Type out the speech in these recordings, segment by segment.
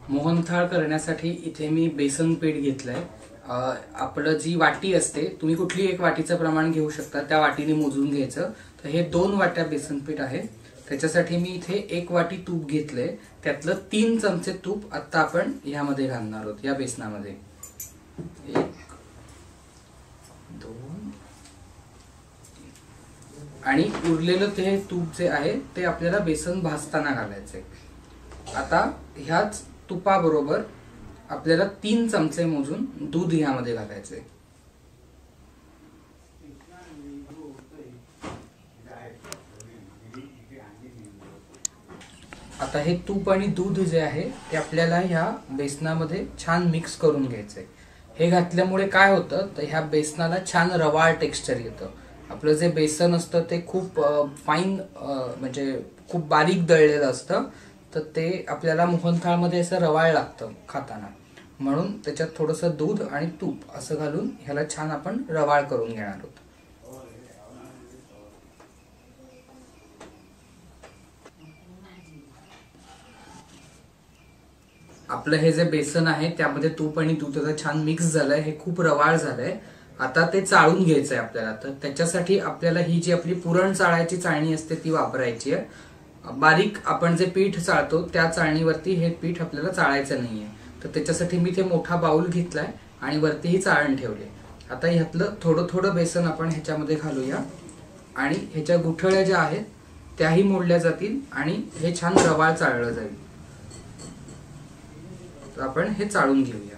मोहनथाळ करण्यासाठी इथे मी बेसन पीठ घेतलंय। आपलं जी वाटी असते, तुम्ही कुठली एक वाटीचं प्रमाण घेऊ शकता, त्या वाटीने मोजून घ्यायचं। तर हे 2 वाट्या बेसन पीठ आहे। त्याच्यासाठी मी इथे 1 वाटी तूप घेतलंय, त्यातलं 3 चमचे तूप आता आपण ह्यामध्ये घालणार आहोत, या बेसनामध्ये। 1 2 आणि उरलेलं ते तूप जे आहे ते आपल्याला बेसन भाजताना घालायचंय। आता ह्याच तुपाबरोबर आपल्याला 3 चमचे मोजून दूध ह्यामध्ये घालायचंय। आता हे तूप आणि दूध जे आहे ते आपल्याला ह्या बेसनामध्ये छान मिक्स करून घ्यायचंय। हे घातल्यामुळे काय होतं, तर ह्या बेसनाला छान रवाळ टेक्स्चर येतं। आपलं जे बेसन असतं ते खूप फाईन म्हणजे खूप बारीक दळलेलं असतं, तर ते आपल्याला मोहनथाळमध्ये असं रवाळ लागतं खाताना। म्हणून त्याच्यात थोडंसं दूध आणि तूप असं घालून ह्याला छान आपण रवाळ करून घेणार आहोत। आपलं हे जे बेसन आहे त्यामध्ये तूप आणि दूध छान मिक्स झालंय, हे खूप रवाळ झालंय। आता ते चाळून घ्यायचंय आपल्याला। तर त्याच्यासाठी आपल्याला ही जी आपली पुरण चाळायची चाळणी असते ती वापरायची आहे। बारीक आपण जे पीठ चाळतो त्या चाळणीवरती हे पीठ आपल्याला चाळायचं नाहीये। तर त्याच्यासाठी मी ते मोठा बाउल घेतलाय आणि वरती ही चाळण ठेवली। आता ह्यातलं थोडं थोडं बेसन आपण ह्याच्यामध्ये घालूया आणि ह्याच्या गुठळ्या ज्या आहेत त्याही मोडल्या जातील आणि हे छान रवाळ चाळलं जाईल। तर आपण हे चाळून घेऊया।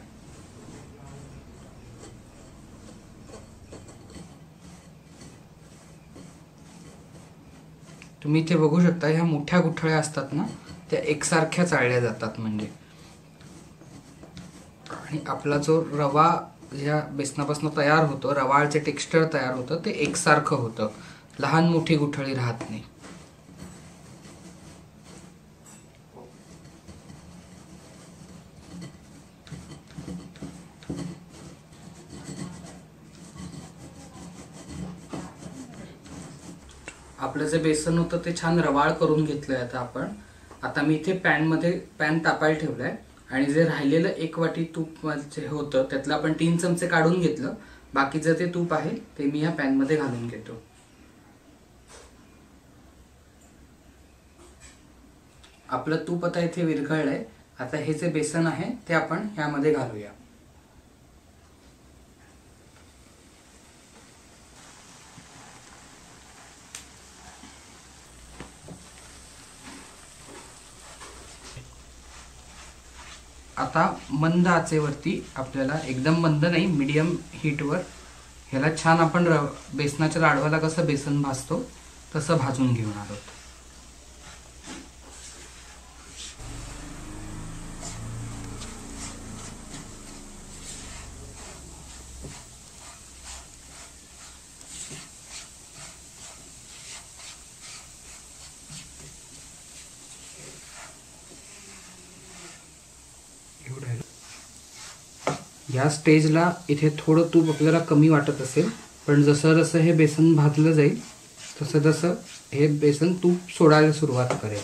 तुम्ही इथे बघू शकता, ह्या मोठ्या गुठळ्या असतात ना, त्या एकसारख्या चाळल्या जातात म्हणजे। आणि आपला जो रवा ह्या बेसनापासून तयार होतो, रवाळचे टेक्स्चर तयार होतं, ते एकसारखं होतं, लहान मोठी गुठळी राहत नाही। आपलं जे बेसन होतं ते छान रवाळ करून घेतलंय आता आपण। आता मी इथे पॅन तापायला ठेवलाय आणि जे राहिलेलं 1 वाटी तूप जे होतं त्यातलं आपण 3 चमचे काढून घेतलं। बाकीचं ते तूप आहे ते मी ह्या पॅन मध्ये घालून घेतो। आपलं तूप आता इथे विरघळलंय। आता हे जे बेसन आहे ते आपण ह्यामध्ये घालूया। आता मंद आचेवरती आपल्याला, एकदम मंद नाही, मीडियम हीटवर ह्याला छान आपण बेसनाच्या लाडवाला कसं बेसन भाजतो तसं भाजून घेणार आहोत। या स्टेजला इथे थोडं तूप आपल्याला कमी वाटत असेल, पण जसं जसं हे बेसन भाजलं जाईल तसं तसं हे बेसन तूप सोडायला सुरुवात करेल।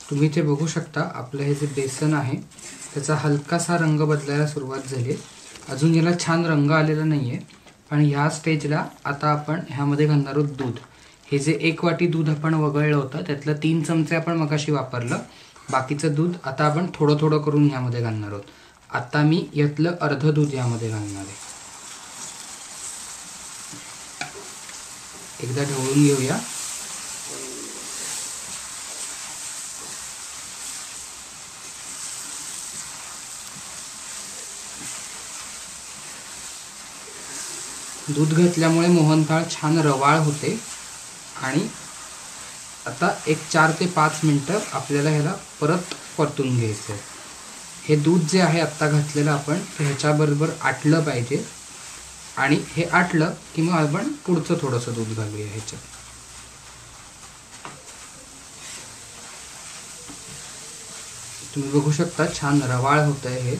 तुम्ही इथे बघू शकता, आपलं हे जे बेसन आहे त्याचा हलकासा रंग बदलायला सुरुवात झाली। अजून याला छान रंग आलेला नाहीये, पण ह्या स्टेजला आता आपण ह्यामध्ये घालणार आहोत दूध। हे जे 1 वाटी दूध आपण वगळलं होतं त्यातलं 3 चमचे आपण मगाशी वापरलं, बाकीचं दूध आता आपण थोडं थोडं करून ह्यामध्ये घालणार आहोत। आता मी यातलं अर्ध दूध ह्यामध्ये घालणार आहे। एकदा ढवळून घेऊया। दूध घातल्यामुळे मोहनथाळ छान रवाळ होते आणि आता एक 4 ते 5 मिनिटं आपल्याला ह्याला परत परतून घ्यायचं आहे। हे दूध जे आहे आत्ता घातलेलं आपण ह्याच्याबरोबर आटलं पाहिजे आणि हे आटलं की मग आपण पुढचं थोडंसं दूध घालूया ह्याच्यात। तुम्ही बघू शकता छान रवाळ होतंय हे।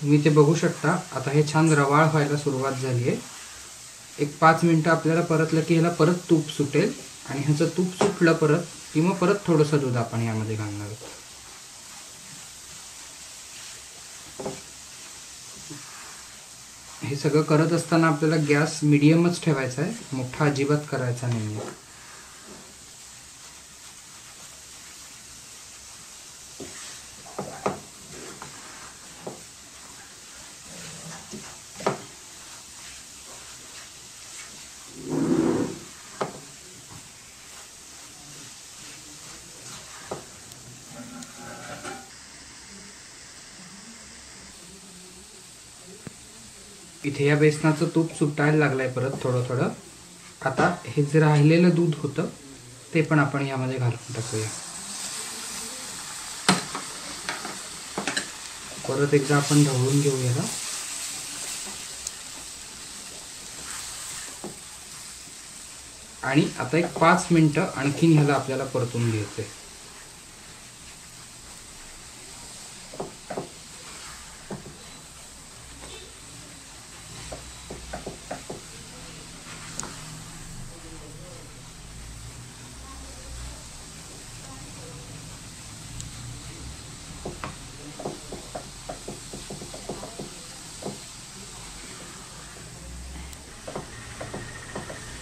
तुम्ही ते बघू शकता. आता हे छान रवाळ व्हायला सुरुवात झाली आहे. एक 5 मिनिटं आपल्याला परतलं की ह्याला परत तूप सुटेल आणि ह्याचं तूप सुटलं परत की मग परत थोडंसं दूध आपण यामध्ये घालणार आहोत. हे सगळं करत असताना आपल्याला गॅस मिडियमच ठेवायचा आहे, मोठा अजिबात करायचा नाही आहे. इथे या बेसनाचं तूप सुटायला लागलंय परत थोडं थोडं. आता हे जे राहिलेलं दूध होतं ते पण आपण यामध्ये घालून टाकूया. परत एकदा आपण ढवळून घेऊया याला. आणि आता एक 5 मिनिटं आणखीन ह्याला आपल्याला परतून घ्यायचंय.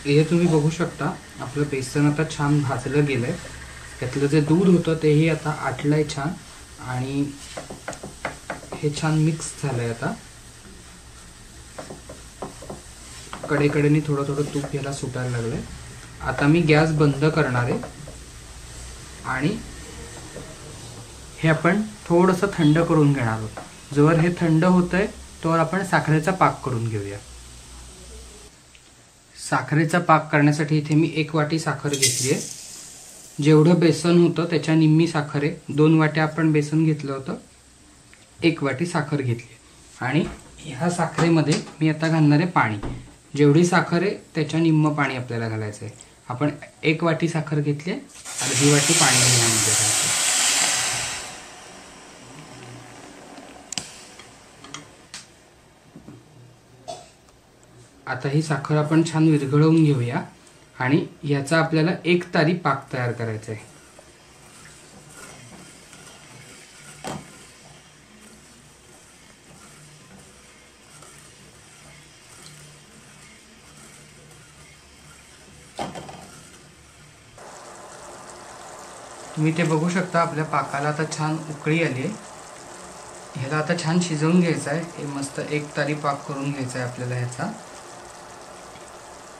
हे तुम्ही बघू शकता आपलं बेसन आता छान भाजलं गेलंय. त्यातलं जे दूध होतं तेही आता आटलंय छान आणि हे छान मिक्स झालंय. आता कडेकडेने थोडं थोडं तूप याला सुटायला लागलंय. आता मी गॅस बंद करणार आहे आणि हे आपण थोडंसं थंड करून घेणार आहोत. जोवर हे थंड होतंय तोवर आपण साखरेचा पाक करून घेऊया. साखरेचा पाक करण्यासाठी इथे मी 1 वाटी साखर घेतली आहे. जेवढं बेसन होतं त्याच्या निम्मी साखर आहे. 2 वाट्या आपण बेसन घेतलं होतं, 1 वाटी साखर घेतली. आणि ह्या साखरेमध्ये मी आता घालणार आहे पाणी. जेवढी साखर आहे त्याच्या निम्म पाणी आपल्याला घालायचं आहे. आपण 1 वाटी साखर घेतली, अर्धी वाटी पाणी यामध्ये घालायचं. आता ही साखर आपण छान विरघळवून घेऊया आणि याचा आपल्याला 1 तारी पाक तयार करायचा आहे. तुम्ही ते बघू शकता आपल्या पाकाला आता छान उकळी आली आहे. ह्याला आता छान शिजवून घ्यायचं आहे. हे मस्त 1 तारी पाक करून घ्यायचा आहे आपल्याला ह्याचा.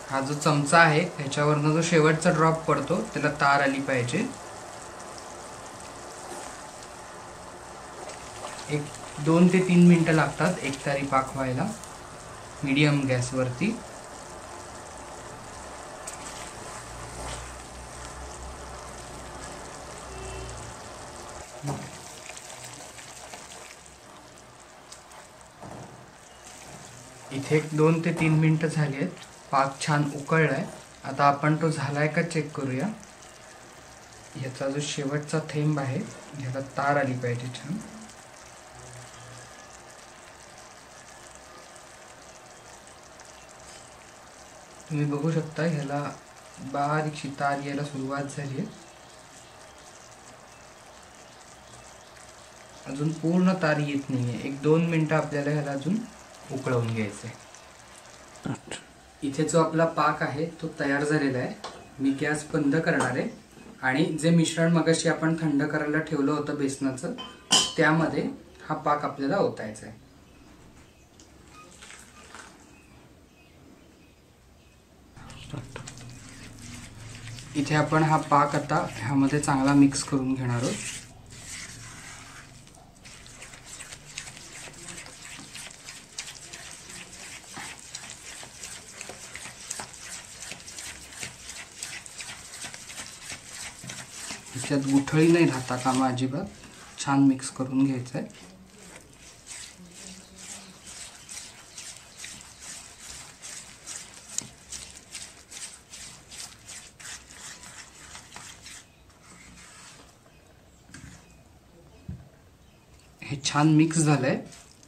हा जो चमचा आहे ह्याच्यावरनं जो शेवटचा ड्रॉप पडतो त्याला तार आली पाहिजे. 2 ते 3 मिनिटं लागतात 1 तारी पाक व्हायला मीडियम गॅसवरती. इथे 2 ते 3 मिनिटं झाली आहेत. पाक छान उकळलाय. आता आपण तो झालाय का चेक करूया. याचा जो शेवटचा थेंब आहे ह्याला तार आली पाहिजे छान. तुम्ही बघू शकता ह्याला बारीकशी तार यायला सुरुवात झाली आहे. अजून पूर्ण तार येत नाहीये. 1-2 मिनिटं आपल्याला ह्याला अजून उकळवून घ्यायचं आहे. इथे जो आपला पाक आहे तो तयार झालेला आहे. मी गॅस बंद करणार आहे आणि जे मिश्रण मगाशी आपण थंड करायला ठेवलं होतं बेसनाचं त्यामध्ये हा पाक आपल्याला ओतायचा आहे. इथे आपण हा पाक आता ह्यामध्ये चांगला मिक्स करून घेणार आहोत. ह्याच्यात गुठळी नाही राहता कामा अजिबात. छान मिक्स करून घ्यायचं आहे. हे छान मिक्स झालंय.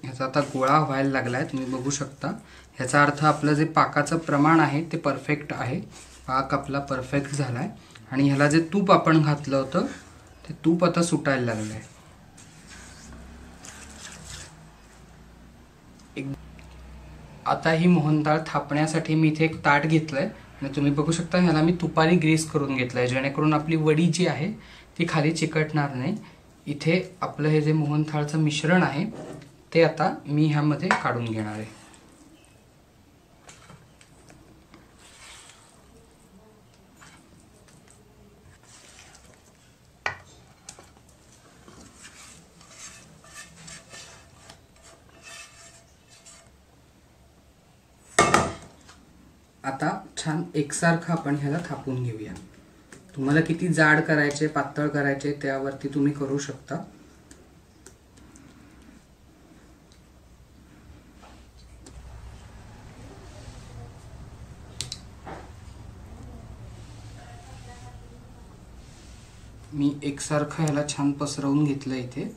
ह्याचा आता गोळा व्हायला लागलाय, तुम्ही बघू शकता. ह्याचा अर्थ आपलं जे पाकाचं प्रमाण आहे ते परफेक्ट आहे. पाक आपला परफेक्ट झालाय आणि ह्याला जे तूप आपण घातलं होतं ते तूप आता सुटायला लागलंय. आता ही मोहनथाळ थापण्यासाठी मी इथे एक ताट घेतलंय आणि तुम्ही बघू शकता ह्याला मी तुपाने ग्रीस करून घेतलंय, जेणेकरून आपली वडी जी आहे ती खाली चिकटणार नाही. इथे आपलं हे जे मोहनथाळचं मिश्रण आहे ते आता मी ह्यामध्ये काढून घेणार आहे. आता छान एकसारखं आपण ह्याला थापून घेऊया. तुम्हाला किती जाड करायचे पातळ करायचे त्यावरती तुम्ही करू शकता. मी एकसारखं ह्याला छान पसरवून घेतलं इथे.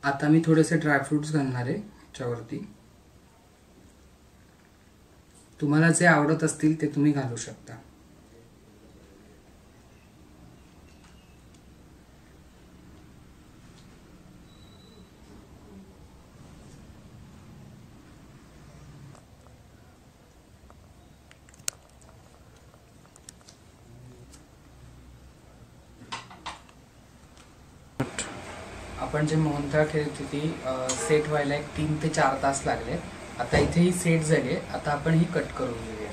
आता मी थोडेसे ड्रायफ्रुट्स घालणार आहे ह्याच्यावरती. तुम्हाला जे आवडत असतील ते तुम्ही घालू शकता. आपण जे मोहनथाळ केली होती ती सेट व्हायला 3 ते 4 तास लागले. आता इथे ही सेट झाली. आता आपण ही कट करून घेऊया.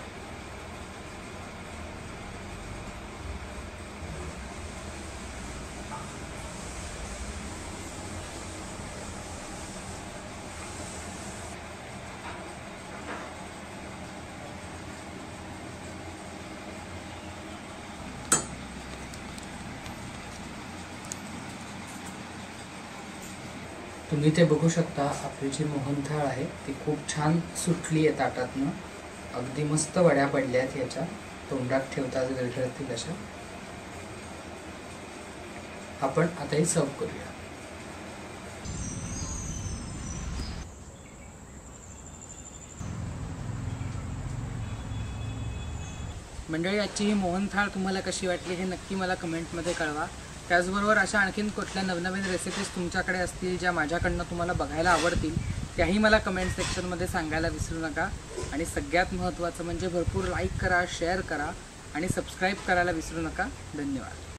तुम्ही ते बघू शकता आपली जी मोहनथाळ आहे ती खूप छान सुटली आहे ताटातनं. अगदी मस्त वड्या पडल्या आहेत ह्याच्या. तोंडात ठेवताच विरघळतील अशा. आपण आता ही सर्व करूया. मंडळी, आजची ही मोहनथाळ तुम्हाला कशी वाटली हे नक्की मला कमेंटमध्ये कळवा. त्याचबरोबर अशा आणखीन कुठल्या नवनवीन रेसिपीज तुमच्याकडे असतील ज्या माझ्याकडनं तुम्हाला बघायला आवडतील त्याही मला कमेंट सेक्शनमध्ये सांगायला विसरू नका. आणि सगळ्यात महत्त्वाचं म्हणजे भरपूर लाईक करा, शेअर करा आणि सबस्क्राईब करायला विसरू नका. धन्यवाद.